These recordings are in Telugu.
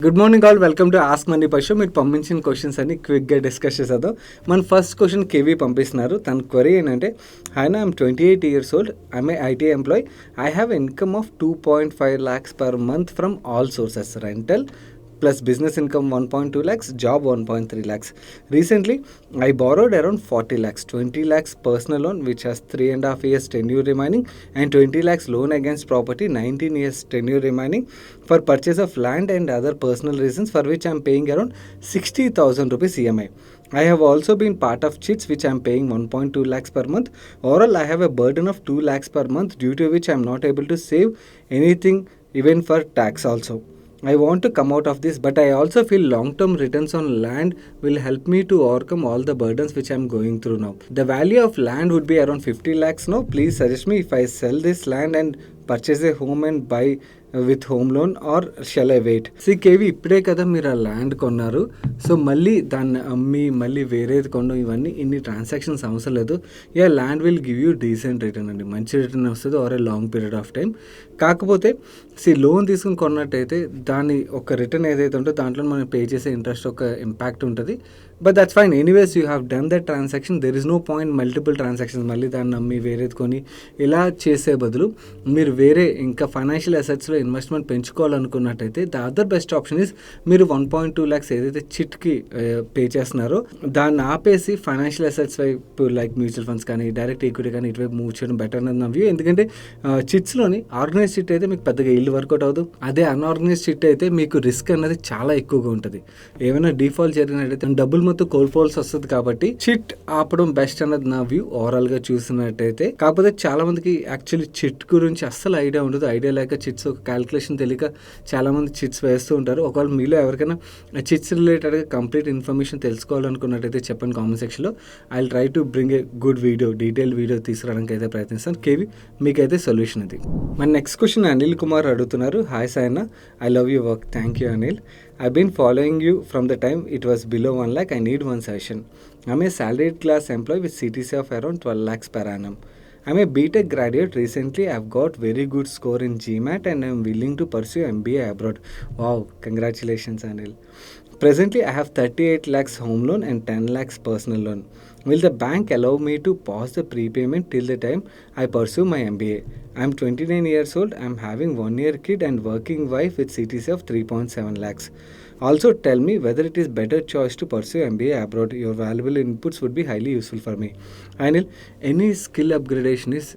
Good morning all, welcome to ask money పషో. మీరు పంపించిన క్వశ్చన్స్ అన్ని క్విక్గా డిస్కస్ చేసేద్దాం. మన ఫస్ట్ క్వశ్చన్ కేవీ పంపిస్తున్నారు. తన క్వరీ ఏంటంటే, ఆయన I'm 28 years old, I'm a IT employee, I have income of 2.5 lakhs per month from all sources, rental plus business income 1.2 lakhs, job 1.3 lakhs. Recently, I borrowed around 40 lakhs, 20 lakhs personal loan which has 3.5 years tenure remaining and 20 lakhs loan against property, 19 years tenure remaining for purchase of land and other personal reasons for which I am paying around 60,000 rupees EMI. I have also been part of chits which I am paying 1.2 lakhs per month. Overall, I have a burden of 2 lakhs per month due to which I am not able to save anything even for tax also. I want to come out of this, but I also feel long-term returns on land will help me to overcome all the burdens which I am going through now. The value of land would be around 50 lakhs now. Please suggest me if I sell this land and purchase a home and buy with home loan or shall I wait. కేవీ ఇప్పుడే కదా మీరు ఆ ల్యాండ్ కొన్నారు, సో మళ్ళీ దాన్ని అమ్మి మళ్ళీ వేరేది కొనడం ఇవన్నీ ఇన్ని ట్రాన్సాక్షన్స్ అవసరం లేదు. Land will give you decent return అండి, మంచి రిటర్న్ వస్తుంది or a long period of time. కాకపోతే లోన్ తీసుకుని కొన్నట్టయితే దాని ఒక రిటర్న్ ఏదైతే ఉంటుందో దాంట్లో మనం పే చేసే ఇంట్రెస్ట్ ఒక ఇంపాక్ట్ ఉంటుంది. But that's fine, anyways you have done that transaction. There is no point multiple transactions మళ్ళీ దాన్ని అమ్మి వేరేది కొని ఇలా చేసే బదులు మీరు వేరే ఇంకా ఫైనాన్షియల్ అసెట్స్లో ఇన్వెస్ట్మెంట్ పెంచుకోవాలనుకున్నట్టయితే the other best option is మీరు 1.2 lakhs ఏదైతే చిట్కి పే చేస్తున్నారో దాన్ని ఆపేసి ఫైనాన్షియల్ అసెట్స్ వైపు లైక్ మ్యూచువల్ ఫండ్స్ కానీ డైరెక్ట్ ఈక్విటీ కానీ ఇటువైపు మూవ్ చేయడం బెటర్ అన్నది నా వ్యూ. ఎందుకంటే చిట్స్లోని ఆర్గనైజ్ చిట్ అయితే మీకు పెద్దగా ఇల్లు వర్కౌట్ అవ్వదు. అదే అన్ఆర్గనైజ్ చిట్ అయితే మీకు రిస్క్ అనేది చాలా ఎక్కువగా ఉంటుంది. ఏమైనా డిఫాల్ట్ జరిగినట్టయితే డబ్బులు మొత్తం కోల్పోవాల్సి వస్తుంది. కాబట్టి చిట్ ఆపడం బెస్ట్ అన్నది నా వ్యూ ఓవరాల్గా చూసినట్టయితే. కాకపోతే చాలా మందికి యాక్చువల్లీ చిట్ గురించి అస్సలు ఐడియా ఉండదు. ఐడియా లేక చిట్స్ ఒక క్యాలిక్యులేషన్ తెలియక చాలామంది చిట్స్ వేస్తూ ఉంటారు. ఒకవేళ మీలో ఎవరికైనా చిట్స్ రిలేటెడ్గా కంప్లీట్ ఇన్ఫర్మేషన్ తెలుసుకోవాలనుకున్నట్టయితే చెప్పండి కామెంట్ సెక్షన్లో. I will try to bring a good video, detail video తీసుకురావడానికి అయితే ప్రయత్నిస్తాను. కేవీ మీకైతే సొల్యూషన్ ఇది. మన నెక్స్ట్ క్వశ్చన్ అనిల్ కుమార్ అడుగుతున్నారు. Hi Sayanna, I love you work. Thank you Anil. I've been following you from the time it was below 1 lakh. I need one session. I'm a salaried class employee with CTC of around 12 lakhs per annum. I'm a BTech graduate. Recently, I've got very good score in GMAT and I'm willing to pursue MBA abroad. Wow, congratulations, Anil. Presently, I have 38 lakhs home loan and 10 lakhs personal loan. Will the bank allow me to pause the prepayment till the time I pursue my MBA? I'm 29 years old. I'm having 1-year kid and working wife with CTC of 3.7 lakhs. Also tell me whether it is better choice to pursue MBA abroad. Your valuable inputs would be highly useful for me. Anil, any skill upgradation is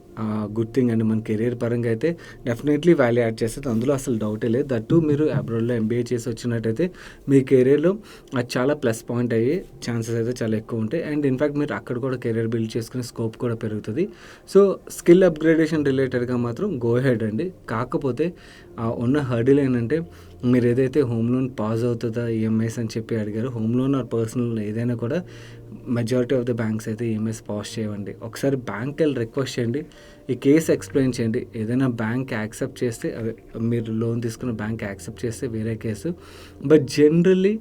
good thing అండి. మన కెరీర్ పరంగా అయితే డెఫినెట్లీ వాల్యూ యాడ్ చేస్తుంది, అందులో అసలు డౌటే లేదు. దట్టు మీరు అబ్రాడ్లో ఎంబీఏ చేసి వచ్చినట్టయితే మీ కెరీర్లో అది చాలా ప్లస్ పాయింట్ అయ్యే ఛాన్సెస్ అయితే చాలా ఎక్కువ ఉంటాయి. అండ్ ఇన్ఫ్యాక్ట్ మీరు అక్కడ కూడా కెరీర్ బిల్డ్ చేసుకునే స్కోప్ కూడా పెరుగుతుంది. సో స్కిల్ అప్గ్రేడేషన్ రిలేటెడ్గా మాత్రం గో హెడ్ అండి. కాకపోతే ఉన్న హర్డిల్ ఏంటంటే మీరు ఏదైతే హోమ్ లోన్ పాజ్ అవుతుందా ఈఎంఐస్ అని చెప్పి అడిగారు, home loan or personal loan ఏదైనా కూడా మెజారిటీ ఆఫ్ ద బ్యాంక్స్ అయితే ఈఎంఐస్ పాజ్ చేయండి. ఒకసారి బ్యాంక్ వెళ్ళి రిక్వెస్ట్ చేయండి, ఈ కేసు ఎక్స్ప్లెయిన్ చేయండి. ఏదైనా బ్యాంక్ యాక్సెప్ట్ చేస్తే మీరు లోన్ తీసుకున్న బ్యాంక్ యాక్సెప్ట్ చేస్తే వేరే కేసు, బట్ జనరల్లీ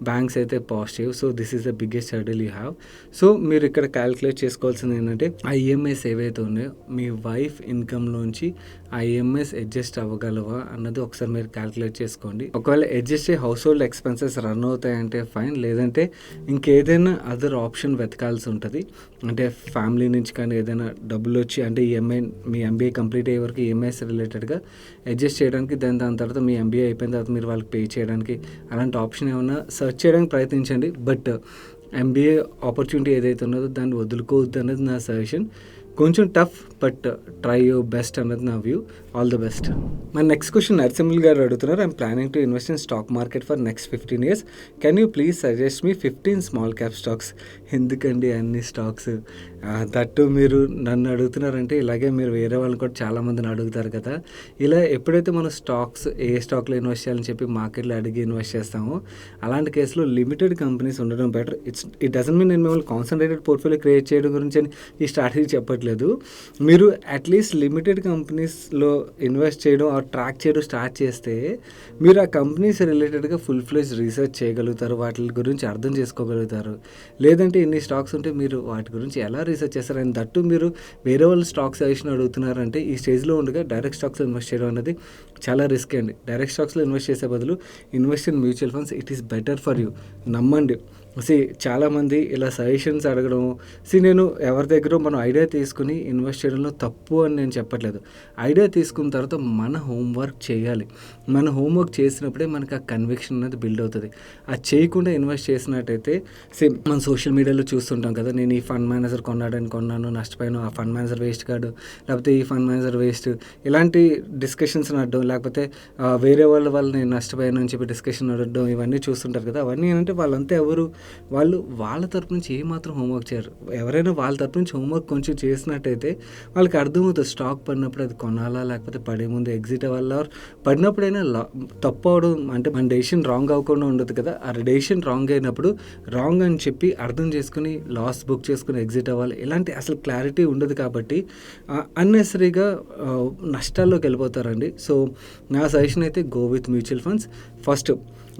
బ్యాంక్స్ అయితే పాజ్ చేయవు. So this is the biggest hurdle you have. So మీరు ఇక్కడ క్యాలిక్యులేట్ చేసుకోవాల్సింది ఏంటంటే ఆ ఈఎంఐస్ ఏవైతే ఉన్నాయో మీ వైఫ్ ఇన్కమ్లోంచి ఆ ఈఎంఐస్ అడ్జస్ట్ అవ్వగలవా అన్నది ఒకసారి మీరు క్యాలిక్యులేట్ చేసుకోండి. ఒకవేళ అడ్జస్ట్ అయ్యి హౌస్ హోల్డ్ ఎక్స్పెన్సెస్ రన్ అవుతాయంటే ఫైన్, లేదంటే ఇంకేదైనా అదర్ ఆప్షన్ వెతకాల్సి ఉంటుంది. అంటే ఫ్యామిలీ నుంచి కానీ ఏదైనా డబ్బులు వచ్చి అంటే ఈఎంఐ మీ ఎంబీఏ కంప్లీట్ అయ్యే వరకు ఈఎంఐస్ రిలేటెడ్గా అడ్జస్ట్ చేయడానికి, దాని తర్వాత మీ ఎంబీఏ అయిపోయిన తర్వాత మీరు వాళ్ళకి పే చేయడానికి అలాంటి ఆప్షన్ ఏమైనా సెర్చ్ చేయడానికి ప్రయత్నించండి. బట్ ఎంబీఏ ఆపర్చునిటీ ఏదైతే ఉన్నదో దాన్ని వదులుకోవద్దు అన్నది నా సజెషన్. కొంచెం tough but try your best అన్నది నా వ్యూ. All the best. మన నెక్స్ట్ క్వశ్చన్ నరసింహుల్ గారు అడుగుతున్నారు. I'm planning to invest in stock market for next 15 years. Can you please suggest me 15 small cap stocks? ఎందుకండి అన్ని స్టాక్స్? దట్టు మీరు నన్ను అడుగుతున్నారంటే ఇలాగే మీరు వేరే వాళ్ళని కూడా చాలామందిని అడుగుతారు కదా. ఇలా ఎప్పుడైతే మనం స్టాక్స్ ఏ స్టాక్లో ఇన్వెస్ట్ చేయాలని చెప్పి మార్కెట్లో అడిగి ఇన్వెస్ట్ చేస్తామో అలాంటి కేసులో లిమిటెడ్ కంపెనీస్ ఉండడం బెటర్. ఇట్ డజంట్ మీన్ నేను మిమ్మల్ని కాన్సన్ట్రేటెడ్ పోర్ట్ఫోలియో క్రియేట్ చేయడం గురించి అని ఈ స్ట్రాటజీ చెప్పట్లేదు. మీరు అట్లీస్ట్ లిమిటెడ్ కంపెనీస్లో ఇన్వెస్ట్ చేయడం ఆర్ ట్రాక్ చేయడం స్టార్ట్ చేస్తే మీరు ఆ కంపెనీస్ రిలేటెడ్గా ఫుల్ ఫ్లెజ్ రీసెర్చ్ చేయగలుగుతారు, వాటి గురించి అర్థం చేసుకోగలుగుతారు. లేదంటే ఇన్ని స్టాక్స్ ఉంటే మీరు వాటి గురించి ఎలా రీసెర్చ్ చేస్తారు? అండ్ దట్టు మీరు వేరే వాళ్ళు స్టాక్స్ సజెషన్ అడుగుతున్నారంటే ఈ స్టేజ్లో ఉండగా డైరెక్ట్ స్టాక్స్లో ఇన్వెస్ట్ చేయడం అనేది చాలా రిస్క్ అండి. డైరెక్ట్ స్టాక్స్లో ఇన్వెస్ట్ చేసే బదులు invest in mutual funds, it is better for you. నమ్మండి. చాలామంది ఇలా సజెషన్స్ అడగడం, నేను ఎవరి దగ్గర మనం ఐడియా తీసుకుని ఇన్వెస్ట్ చేయడంలో తప్పు అని నేను చెప్పట్లేదు. ఐడియా తీసుకున్న తర్వాత మన హోంవర్క్ చేయాలి. మన హోంవర్క్ చేసినప్పుడే మనకు ఆ కన్విక్షన్ అనేది బిల్డ్ అవుతుంది. అది చేయకుండా ఇన్వెస్ట్ చేసినట్టయితే మనం సోషల్ మీడియాలో చూస్తుంటాం కదా, నేను ఈ ఫండ్ మేనేజర్ కొన్నాను నష్టపోయాను, ఆ ఫండ్ మేనేజర్ వేస్ట్ కాడు, లేకపోతే ఈ ఫండ్ మేనేజర్ వేస్ట్, ఇలాంటి డిస్కషన్స్ నడడం, లేకపోతే వేరే వాళ్ళ నేను నష్టపోయాను అని చెప్పి డిస్కషన్ నడడం, ఇవన్నీ చూస్తుంటారు కదా. అవన్నీ ఏంటంటే వాళ్ళంతా ఎవరు, వాళ్ళు వాళ్ళ తరపు నుంచి ఏమాత్రం హోంవర్క్ చేయరు. ఎవరైనా వాళ్ళ తరపు నుంచి హోంవర్క్ కొంచెం చేసినట్టయితే వాళ్ళకి అర్థమవుతుంది స్టాక్ పడినప్పుడు అది కొనాలా లేకపోతే పడే ముందు ఎగ్జిట్ అవ్వాలా, పడినప్పుడైనా తప్పు అవడం అంటే మన డెసిషన్ రాంగ్ అవ్వకుండా ఉండదు కదా. ఆ డెసిషన్ రాంగ్ అయినప్పుడు రాంగ్ అని చెప్పి అర్థం చేసుకుని లాస్ బుక్ చేసుకుని ఎగ్జిట్ అవ్వాలి. ఇలాంటి అసలు క్లారిటీ ఉండదు కాబట్టి అన్నెసరీగా నష్టాల్లోకి వెళ్ళిపోతారండి. సో నా సజెషన్ అయితే go with mutual funds. First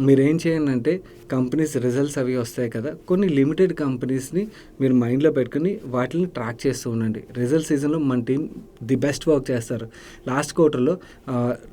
మీరు ఏం చేయండి అంటే కంపెనీస్ రిజల్ట్స్ అవి వస్తాయి కదా, కొన్ని లిమిటెడ్ కంపెనీస్ని మీరు మైండ్లో పెట్టుకుని వాటిని ట్రాక్ చేస్తూ ఉండండి. రిజల్ట్ సీజన్లో మన టీం ది బెస్ట్ వర్క్ చేస్తారు. లాస్ట్ క్వార్టర్లో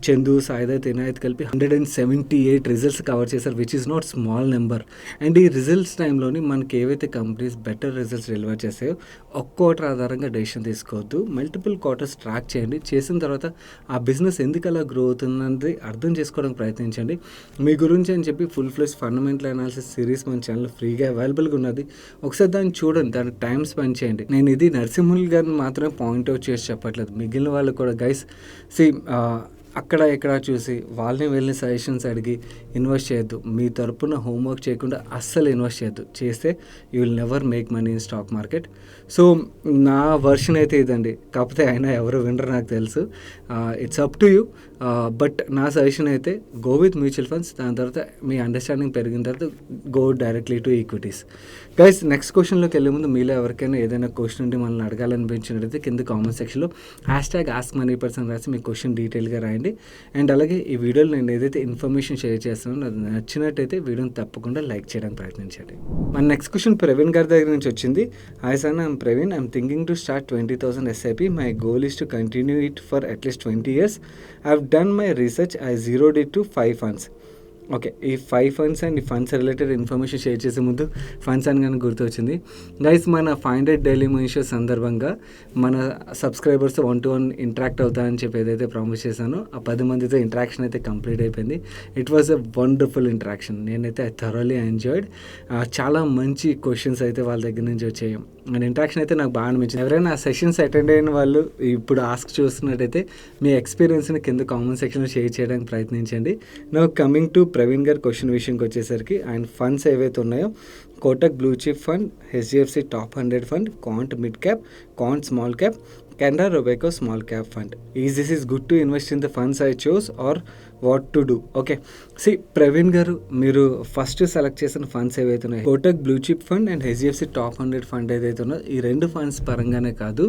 చందు, సాయిదత్, ఇనాయత్ కలిపి 178 రిజల్ట్స్ కవర్ చేశారు, which is not small number. And ఈ రిజల్ట్స్ టైంలోని మనకి ఏవైతే కంపెనీస్ బెటర్ రిజల్ట్స్ డెలివర్ చేస్తాయో ఒక్క క్వార్టర్ ఆధారంగా డెసిషన్ తీసుకోవద్దు, మల్టిపుల్ క్వార్టర్స్ ట్రాక్ చేయండి. చేసిన తర్వాత ఆ బిజినెస్ ఎందుకు అలా గ్రో అవుతుందన్నది అర్థం చేసుకోవడానికి ప్రయత్నించండి. మీ గురించి అని చెప్పి ఫుల్ ఫ్లెజ్ ఫండమెంటల్ అనాలిసిస్ సిరీస్ మన ఛానల్ ఫ్రీగా అవైలబుల్గా ఉన్నది. ఒకసారి దాన్ని చూడండి, దానికి టైం స్పెండ్ చేయండి. నేను ఇది నరసింహుల్ గారిని మాత్రమే పాయింట్అవుట్ చేసి చెప్పట్లేదు, మిగిలిన వాళ్ళు కూడా గైస్ అక్కడ ఇక్కడ చూసి వాళ్ళని వెళ్ళి సజెషన్స్ అడిగి ఇన్వెస్ట్ చేయొద్దు. మీ తరపున హోంవర్క్ చేయకుండా అస్సలు ఇన్వెస్ట్ చేయొద్దు. చేస్తే you will never make money in stock market. So నా వర్షన్ అయితే ఇదండి. కాకపోతే అయినా ఎవరు వినరు నాకు తెలుసు, it's up to you. But నా సజెషన్ అయితే గో విత్ మ్యూచువల్ ఫండ్స్. దాని తర్వాత మీ అండర్స్టాండింగ్ పెరిగిన తర్వాత go directly to equities. Guys next క్వశ్చన్లోకి వెళ్ళే ముందు మీలో ఎవరికైనా ఏదైనా క్వశ్చన్ ఉంటే మనల్ని అడగాలనిపించినట్టయితే కింద కామెంట్ సెక్షన్లో #AskMoneyPerson రాసి మీ క్వశ్చన్ డీటెయిల్గా రాయండి. అండ్ అలాగే ఈ వీడియోలో నేను ఏదైతే ఇన్ఫర్మేషన్ షేర్ చేస్తున్నానో అది నచ్చినట్టయితే వీడియోని తప్పకుండా లైక్ చేయడానికి ప్రయత్నించండి. మన నెక్స్ట్ క్వశ్చన్ ప్రవీణ్ గారి దగ్గర నుంచి వచ్చింది. Hi sir, I'm Praveen, I'm thinking to start 20,000 SIP. My goal is to continue it for at least 20 years. I have done my research. I zeroed it to 5 funds. Okay, ఈ 5 funds అండ్ ఈ ఫండ్స్ రిలేటెడ్ ఇన్ఫర్మేషన్ షేర్ చేసే ముందు ఫండ్స్ అని కానీ గుర్తొచ్చింది. గైస్ మన 500 డైలీ మనీ షో సందర్భంగా మన సబ్స్క్రైబర్స్ 1-to-1 ఇంటరాక్ట్ అవుతాయని చెప్పి ఏదైతే ప్రామిస్ చేశానో ఆ 10 మందితో ఇంటరాక్షన్ అయితే కంప్లీట్ అయిపోయింది. It was a wonderful interaction. నేనైతే ఐ థరోలీ ఎంజాయ్డ్. చాలా మంచి క్వశ్చన్స్ అయితే వాళ్ళ దగ్గర నుంచి వచ్చాయి. అండ్ ఇంటరాక్షన్ అయితే నాకు బాగా అనిపించింది. ఎవరైనా ఆ సెషన్స్ అటెండ్ అయిన వాళ్ళు ఇప్పుడు ఆస్క్ చూస్తున్నట్టయితే మీ ఎక్స్పీరియన్స్ని కింద కామెంట్ సెక్షన్లో షేర్ చేయడానికి ప్రయత్నించండి. నౌ కమింగ్ టు ప్రవీణ్ గారి క్వశ్చన్ విషయంకి వచ్చేసరికి ఆయన ఫండ్స్ ఏవైతే ఉన్నాయో Kotak blue chip fund, HDFC top 100 fund, Quant mid cap, Quant small cap, Canara Robeco small cap fund. This is good to invest in the funds I choose or what to do? Okay, Praveen garu మీరు ఫస్ట్ సెలెక్ట్ చేసిన ఫండ్స్ ఏవైతే ఉన్నాయో Kotak blue chip fund and HDFC top 100 fund ఏదైతే ఉన్నదో ఈ 2 ఫండ్స్ పరంగానే కాదు,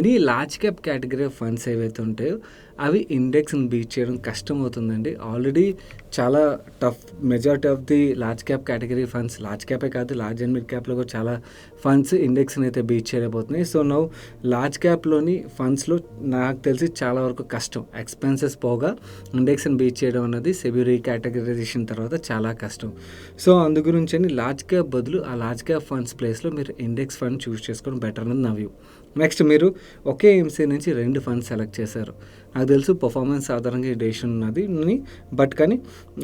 ఇది large cap category of funds ఏవైతే ఉంటాయో అవి ఇండెక్స్ని బీట్ చేయడం కష్టం అవుతుందండి. ఆల్రెడీ చాలా tough. Majority of the large cap category funds, large క్యాపే కాదు లార్జ్ అండ్ మిడ్ క్యాప్లో కూడా చాలా ఫండ్స్ ఇండెక్స్ని అయితే బీట్ చేయలేకపోతున్నాయి. సో నౌ లార్జ్ క్యాప్లోని ఫండ్స్లో నాకు తెలిసి చాలా వరకు కష్టం. ఎక్స్పెన్సెస్ పోగా ఇండెక్స్ని బీట్ చేయడం అన్నది సెబీ రీకేటగరైజేషన్ తర్వాత చాలా కష్టం. సో అందు గురించి అని లార్జ్ క్యాప్ బదులు ఆ లార్జ్ క్యాప్ ఫండ్స్ ప్లేస్లో మీరు ఇండెక్స్ ఫండ్ చూస్ చేసుకోవడం బెటర్ అన్నది నా వ్యూ. నెక్స్ట్ మీరు ఒకే ఎంసీ నుంచి 2 ఫండ్స్ సెలెక్ట్ చేశారు. నాకు తెలుసు పర్ఫార్మెన్స్ ఆధారంగా ఈ డెసిషన్ ఉన్నది, బట్ కానీ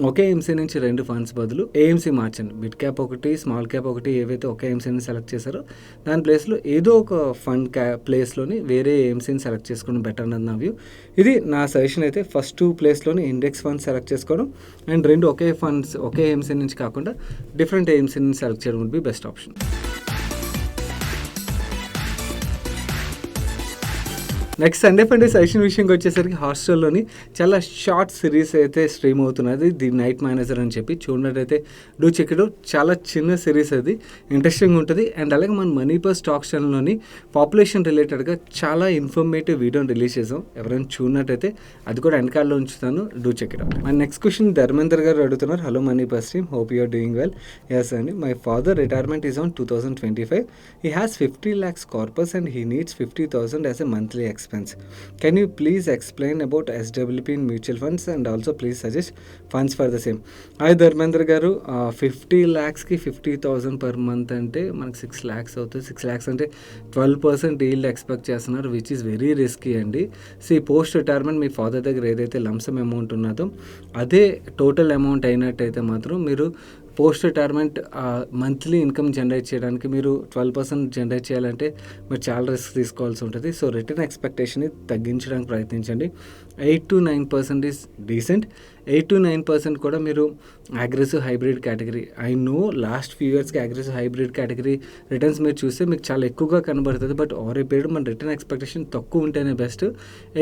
ఒకే ఎంసీ నుంచి 2 ఫండ్స్ బదులు ఏఎంసీ మార్చండి. మిడ్ క్యాప్ ఒకటి, స్మాల్ క్యాప్ ఒకటి, ఏవైతే ఒకే ఎంసీని సెలెక్ట్ చేశారో దాని ప్లేస్లో ఏదో ఒక ఫండ్ ప్లేస్లోని వేరే ఏఎంసీని సెలెక్ట్ చేసుకోవడం బెటర్ అన్నది నా వ్యూ. ఇది నా సజెషన్ అయితే. ఫస్ట్ 2 ప్లేస్లోని ఇండెక్స్ ఫండ్స్ సెలెక్ట్ చేసుకోవడం అండ్ 2 ఒకే ఫండ్స్ ఒకే ఏఎంసీ నుంచి కాకుండా డిఫరెంట్ ఏఎంసీని సెలెక్ట్ చేయడం would be best option. Next Sunday Funday suggestion విషయంకి వచ్చేసరికి హాస్టల్లోని చాలా షార్ట్ సిరీస్ అయితే స్ట్రీమ్ అవుతున్నది, ది నైట్ మేనేజర్ అని చెప్పి. చూడనట్టయితే డూ చెక్ ఇట్ అవుట్. చాలా చిన్న సిరీస్ అది, ఇంట్రెస్టింగ్ ఉంటుంది. అండ్ అలాగే మన మనీ పర్ స్టాక్ ఛానల్లోని పాపులేషన్ రిలేటెడ్గా చాలా ఇన్ఫర్మేటివ్ వీడియోని రిలీజ్ చేసాం. ఎవరైనా చూడనట్టయితే అది కూడా వెనకాలలో ఉంచుతాను, డూ చెక్ ఇట్ అవుట్. మన నెక్స్ట్ క్వశ్చన్ ధర్మేందర్ గారు అడుగుతున్నారు. Hello money per stream, hope you are doing well. Yes అండి, my father retirement is on 2025. He has 50 lakhs corpus and he needs 50,000 as a monthly expense. Can you please explain about SWP in mutual funds and also please suggest funds for the same? Hi Dharmendra గారు, 50 lakhsకి 50,000 per month అంటే మనకు 6 lakhs అవుతుంది. 6 lakhs అంటే 12% yield ఎక్స్పెక్ట్ చేస్తున్నారు, విచ్ ఈస్ వెరీ రిస్కీ అండి. సో ఈ పోస్ట్ రిటైర్మెంట్ మీ ఫాదర్ దగ్గర ఏదైతే లంసమ్ అమౌంట్ ఉన్నదో అదే టోటల్ అమౌంట్ అయినట్టయితే మాత్రం మీరు post retirement monthly income generate చేయడానికి మీరు 12% జనరేట్ చేయాలంటే మీరు చాలా రిస్క్ తీసుకోవాల్సి ఉంటుంది. సో రిటర్న్ ఎక్స్పెక్టేషన్ని తగ్గించడానికి ప్రయత్నించండి. 8 to 9% ఈజ్ డీసెంట్. 8 to 9% కూడా మీరు aggressive hybrid category, I know last few ఇయర్స్కి అగ్రెసివ్ హైబ్రిడ్ కేటగిరీ రిటర్న్స్ మీరు చూస్తే మీకు చాలా ఎక్కువగా కనబడుతుంది. బట్ ఓవర్ ఏ పీరియడ్ మన రిటర్న్ ఎక్స్పెక్టేషన్ తక్కువ ఉంటేనే best.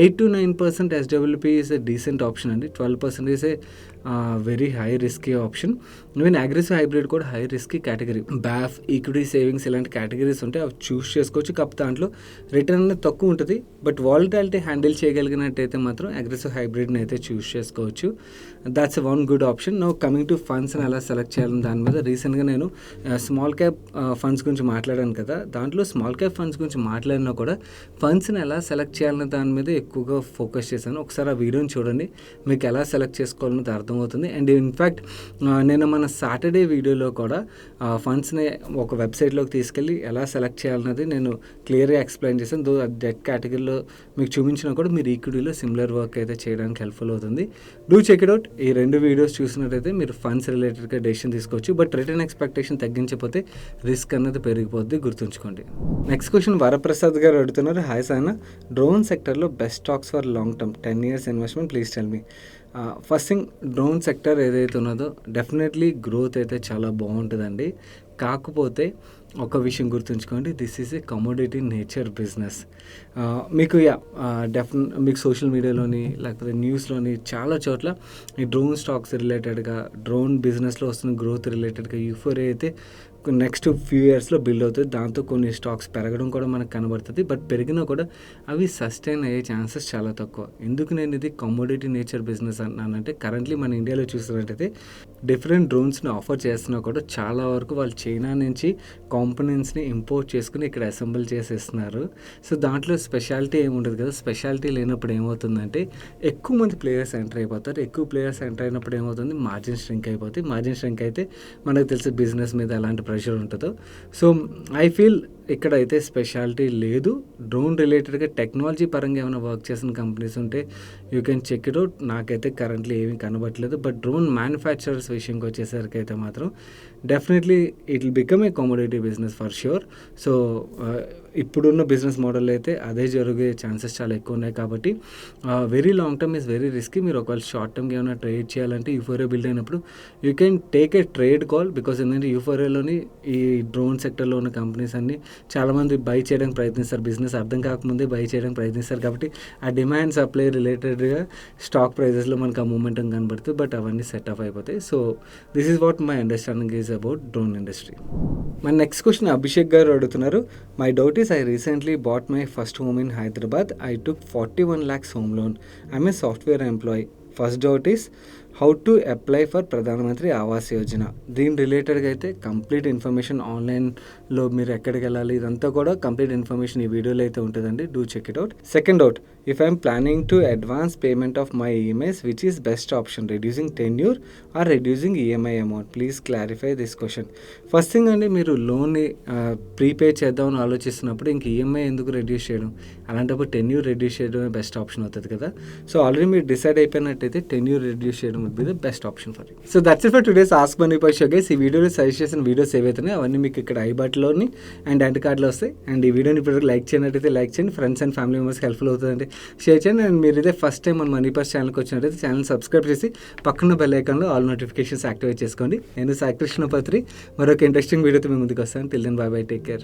8 to 9% SWP is a decent option అండి. 12% is a very high risky option. Even aggressive hybrid కూడా high risky category. BAF, equity savings ఇలాంటి కేటగిరీస్ ఉంటాయి, అవి చూస్ చేసుకోవచ్చు. కాకపోతే దాంట్లో రిటర్న్ అనేది తక్కువ ఉంటుంది. బట్ వాలటాలిటీ హ్యాండిల్ చేయగలిగినట్టయితే మాత్రం అగ్రెసివ్ హైబ్రిడ్ని అయితే చూస్ చేసుకోవచ్చు. That's one good option. Now coming to ఫండ్స్ని ఎలా సెలెక్ట్ చేయాలని దాని మీద రీసెంట్గా నేను స్మాల్ క్యాప్ ఫండ్స్ గురించి మాట్లాడాను కదా, దాంట్లో స్మాల్ క్యాప్ ఫండ్స్ గురించి మాట్లాడినా కూడా ఫండ్స్ని ఎలా సెలెక్ట్ చేయాలనే దాని మీద ఎక్కువగా ఫోకస్ చేశాను. ఒకసారి ఆ వీడియోని చూడండి, మీకు ఎలా సెలెక్ట్ చేసుకోవాలన్నది అర్థమవుతుంది. అండ్ ఇన్ఫ్యాక్ట్ నేను మన సాటర్డే వీడియోలో కూడా ఫండ్స్ని ఒక వెబ్సైట్లోకి తీసుకెళ్ళి ఎలా సెలెక్ట్ చేయాలన్నది నేను క్లియర్గా ఎక్స్ప్లెయిన్ చేశాను. దో డెట్ కేటగిరీలో మీకు చూపించినా కూడా మీరు ఈక్విటీలో సిమిలర్ వర్క్ అయితే చేయడానికి హెల్ప్ఫుల్ అవుతుంది. Do check it out. ఈ 2 వీడియోస్ చూసినట్టయితే మీరు ఫండ్స్ రిలేటెడ్గా డెసిషన్ తీసుకోవచ్చు. బట్ రిటర్న్ ఎక్స్పెక్టేషన్ తగ్గించకపోతే రిస్క్ అన్నది పెరిగిపోద్ది, గుర్తుంచుకోండి. నెక్స్ట్ క్వశ్చన్ వరప్రసాద్ గారు అడుగుతున్నారు. హాయ్ సాయన, డ్రోన్ సెక్టర్లో best stocks for long term 10 years investment please tell me. First thing, drone sector ఏదైతే ఉన్నదో డెఫినెట్లీ గ్రోత్ అయితే చాలా బాగుంటుందండి. కాకపోతే ఒక విషయం గుర్తుంచుకోండి, this is a commodity nature business. మీకు మీకు సోషల్ మీడియాలోని లేకపోతే న్యూస్లోని చాలా చోట్ల ఈ డ్రోన్ స్టాక్స్ రిలేటెడ్గా, డ్రోన్ బిజినెస్లో వస్తున్న గ్రోత్ రిలేటెడ్గా యూఫోరియా అయితే నెక్స్ట్ ఫ్యూ ఇయర్స్లో బిల్డ్ అవుతుంది. దాంతో కొన్ని స్టాక్స్ పెరగడం కూడా మనకు కనబడుతుంది. బట్ పెరిగినా కూడా అవి సస్టైన్ అయ్యే ఛాన్సెస్ చాలా తక్కువ. ఎందుకు నేను ఇది కమోడిటీ నేచర్ బిజినెస్ అన్నానంటే, కరెంట్లీ మన ఇండియాలో చూసినట్టయితే డిఫరెంట్ డ్రోన్స్ని ఆఫర్ చేస్తున్నా కూడా చాలా వరకు వాళ్ళు చైనా నుంచి కాంపోనెంట్స్ని ఇంపోర్ట్ చేసుకుని ఇక్కడ అసెంబుల్ చేసేస్తున్నారు. సో దాంట్లో స్పెషాలిటీ ఏమి ఉండదు కదా. స్పెషాలిటీ లేనప్పుడు ఏమవుతుందంటే ఎక్కువ మంది ప్లేయర్స్ ఎంటర్ అయిపోతారు. ఎక్కువ ప్లేయర్స్ ఎంటర్ అయినప్పుడు ఏమవుతుంది, మార్జిన్ స్ట్రింక్ అయిపోతుంది. మార్జిన్ స్ట్రింక్ అయితే మనకు తెలిసి బిజినెస్ మీద ఎలాంటి ప్రెషర్ ఉంటుందో. సో ఐ ఫీల్ ఇక్కడ అయితే స్పెషాలిటీ లేదు. డ్రోన్ రిలేటెడ్గా టెక్నాలజీ పరంగా ఏమైనా వర్క్ చేసిన కంపెనీస్ ఉంటే you can check it out. నాకైతే కరెంట్లీ ఏమీ కనబడట్లేదు. బట్ డ్రోన్ మ్యానుఫ్యాక్చరర్స్ విషయంకి వచ్చేసరికి అయితే మాత్రం definitely it will become a commodity business for sure. So ఇప్పుడున్న బిజినెస్ మోడల్ అయితే అదే జరిగే ఛాన్సెస్ చాలా ఎక్కువ ఉన్నాయి. కాబట్టి very long term is very risky. మీరు ఒకవేళ షార్ట్ టర్మ్కి ఏమైనా ట్రేడ్ చేయాలంటే యూఫోరియా బిల్డ్ అయినప్పుడు you can take a trade call. Because ఏంటంటే యూఫోరియాలోని ఈ డ్రోన్ సెక్టర్లో ఉన్న కంపెనీస్ అన్ని చాలామంది బై చేయడానికి ప్రయత్నిస్తారు. బిజినెస్ అర్థం కాకముందే బై చేయడానికి ప్రయత్నిస్తారు. కాబట్టి ఆ డిమాండ్ సప్లై రిలేటెడ్గా స్టాక్ ప్రైజెస్లో మనకు ఆ మూమెంటం కనబడుతుంది. బట్ అవన్నీ సెట్ ఆఫ్ అయిపోతాయి. So this is what my understanding is about drone industry. మన నెక్స్ట్ క్వశ్చన్ అభిషేక్ గారు అడుగుతున్నారు. My doubt is I recently bought my first home in Hyderabad. I took 41 lakhs home loan. I'm a software employee. First doubt is how to apply for ప్రధానమంత్రి ఆవాస్ యోజన. దీని రిలేటెడ్గా అయితే కంప్లీట్ ఇన్ఫర్మేషన్ ఆన్లైన్లో మీరు ఎక్కడికి వెళ్ళాలి ఇదంతా కూడా కంప్లీట్ ఇన్ఫర్మేషన్ ఈ వీడియోలో అయితే ఉంటుందండి. Do check it out. Second doubt, if I'm planning to advance payment of my EMIs which is best option, reducing tenure or reducing EMI amount? Please clarify this question. First thing అండి, మీరు లోన్ని ప్రీపే చేద్దామని ఆలోచిస్తున్నప్పుడు ఇంక ఈఎంఐ ఎందుకు రెడ్యూస్ చేయడం, అలాంటప్పుడు టెన్యూర్ రెడ్యూస్ చేయడమే బెస్ట్ ఆప్షన్ అవుతుంది కదా. సో ఆల్రెడీ మీరు డిసైడ్ అయిపోయినట్టయితే టెన్యూర్ రెడ్యూస్ చేయడం would be the best option for you. So that's it for today's Ask Money Per Show guys. ఈ వీడియోలో సజెస్ట్ చేసిన వీడియోస్ ఏవైతున్నాయి అవన్నీ మీకు ఇక్కడ ఐ బటన్లోని అండ్ ఎండ్ కార్డ్లో వస్తాయి. అండ్ ఈ వీడియోని ఇప్పుడు లైక్ చేయనట్టయితే లైక్ చేయండి, ఫ్రెండ్స్ అండ్ ఫ్యామిలీ మెంబర్స్కి హెల్ప్ఫుల్ అవుతుందంటే షేర్ చేయండి. అండ్ మీరు ఇదే ఫస్ట్ టైం మన మనీ పర్స్ ఛానల్కి వచ్చినట్టయితే ఛానల్ సబ్స్క్రైబ్ చేసి పక్కన బెల్ ఐకాన్లో ఆల్ నోటిఫికేషన్స్ యాక్టివేట్ చేసుకోండి. నేను సాయి కృష్ణపత్రి మరొక ఇంట్రెస్టింగ్ వీడియోతో మీ ముందుకు వస్తాను. Till then bye bye, take care.